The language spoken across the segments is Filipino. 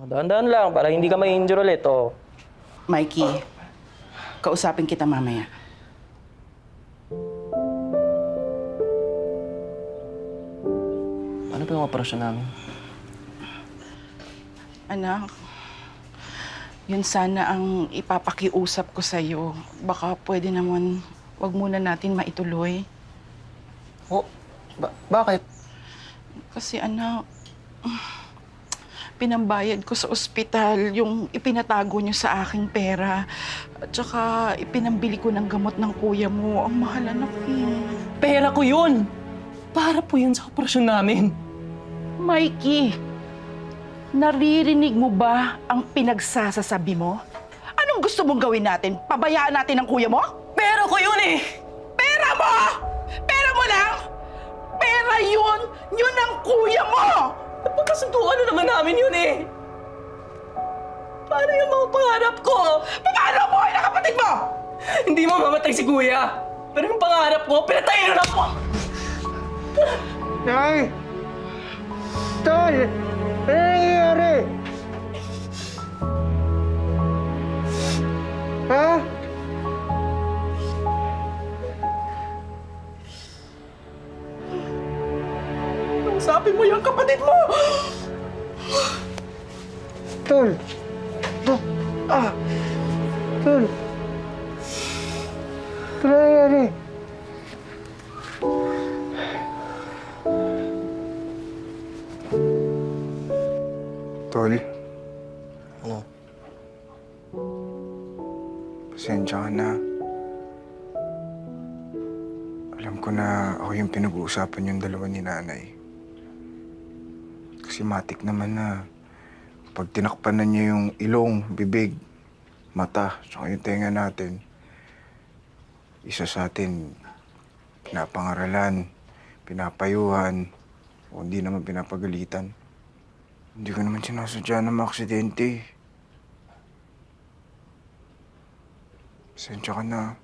Dahan-dahan lang para hindi ka ma-injure ulit, oh. Mikey, kausapin kita mamaya. Ano ba yung operasyon namin? Anak, yun sana ang ipapakiusap ko sa'yo. Baka pwede naman, wag muna natin maituloy. Oh, bakit? Kasi anak, pinambayad ko sa ospital yung ipinatago niyo sa aking pera. At saka ipinambili ko ng gamot ng kuya mo. Ang mahal, anak eh. Pera ko yun! Para po yun sa operasyon namin. Mikey, naririnig mo ba ang pinagsasasabi mo? Anong gusto mong gawin natin? Pabayaan natin ang kuya mo? Pera ko yun eh! Pera mo! Pera mo lang! Pera yun! Yun ang kuya mo! Napagkasunduan na naman namin yun eh! Paano yung mga pangarap ko? Paano mo ay nakapatid mo? Hindi mo mamatay si Kuya! Pero yung pangarap ko, pinatayin na po! Tay! Tol! Ano nangyayari? Ha? Sabi mo yung kapatid mo! Tol! Tol! Tol! Ano nangyayari? Tol, Ano? pasensya ka na. Alam ko na ako yung pinag-uusapan yung dalawa ni nanay. Kasi matik naman na pag tinakpan na niya yung ilong, bibig, mata, tsaka yung tenga natin, isa sa atin, pinapangaralan, pinapayuhan, o hindi naman pinapagalitan. Hindi ko naman sinasadya na maaksidente. Pasensya ka na.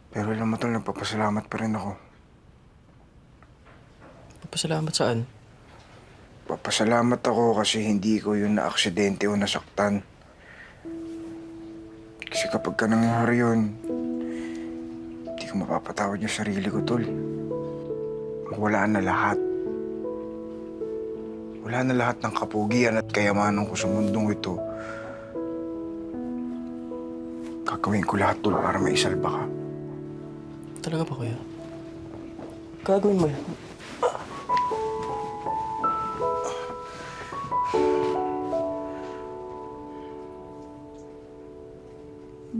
Pero alam mo tol, nagpapasalamat pa rin ako. Papasalamat saan? Papasalamat ako kasi hindi ko yun na-aksidente o nasaktan. Kasi kapag ka nangyari yun, hindi ko mapapatawad yung sarili ko, tol. Wala na lahat. Wala na lahat ng kapugian at kayamanan ko sa mundong ito. Gagawin ko lahat, tol, para maisalba ka. Talaga ba, Kuya? Gagawin mo yan?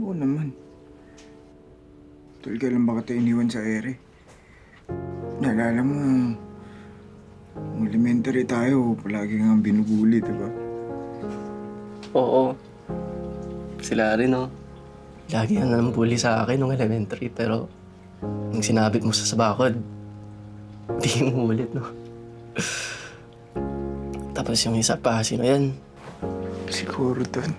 Oo naman. Tol, kailan ba kita iniwan sa ere? Naalala mo, nung elementary tayo, palagi kang binubuli, diba? Oo. Sila rin, no? Lagi yan ang bully sa akin nung elementary, pero nung sinabit mo sa sabakod, hindi mo ulit, no? Tapos yung isa pa, sino yan? Siguro, Tol.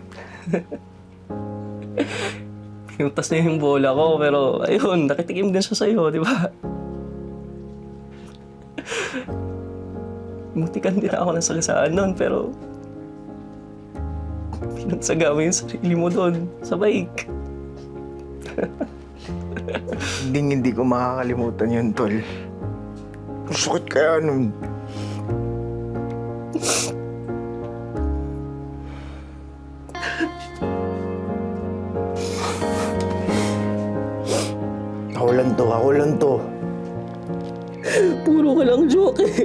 Pinutas na yung bola ko, pero ayun, nakitikim din siya sa'yo, di ba? Mutikan din ako ng sagasaan nun, pero pinagsaga mo yung sarili mo doon, sa bike. Hindi ko makakalimutan yun, Tol. Ang sakit kaya nun. Ako lang to. Puro ka lang joke eh.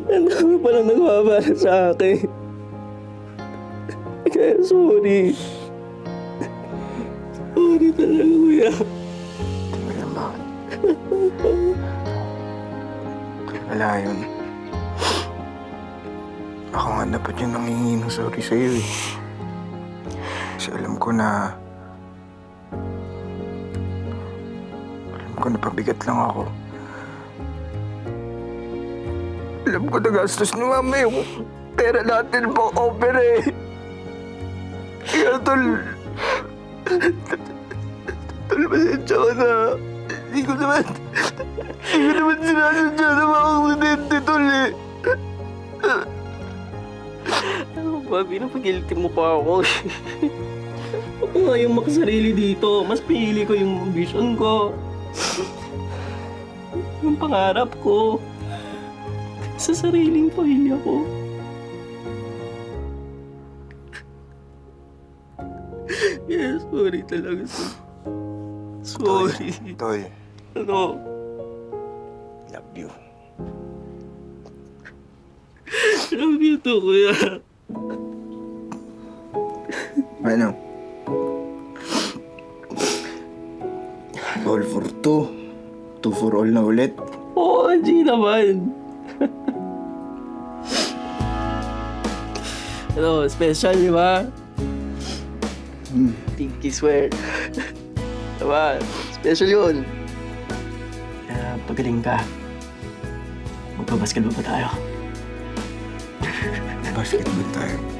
Ang dami pa lang nagbabara sa akin. Kaya sorry. Sorry talaga, Kuya. Tingnan mo. Wala yun. Ako nga dapat yung nangingi ng sorry sa'yo eh. Kasi alam ko na pabigat lang ako. Alam ko nagastos ni Mama yung pera natin pang opera eh. Kaya tol, pasensya ka na. Hindi ko naman sinasadya na mga aksidente, tol eh. Diba, pinapagilty mo pa ako. Huwag ko nga yung makasarili dito. Mas pinili ko yung vision ko. Yung pangarap ko. Sa sariling pamilya ko. Yes, sorry talaga. Sorry. Tol, Ano? love you. Love you too, kuya. Ano? All for two. Two for all na ulit. Oo, G naman. Ano, special, di ba? Pinky swear. Diba? Special yun. Kaya pagaling ka. Magpa-basketball pa tayo. Basketball tayo.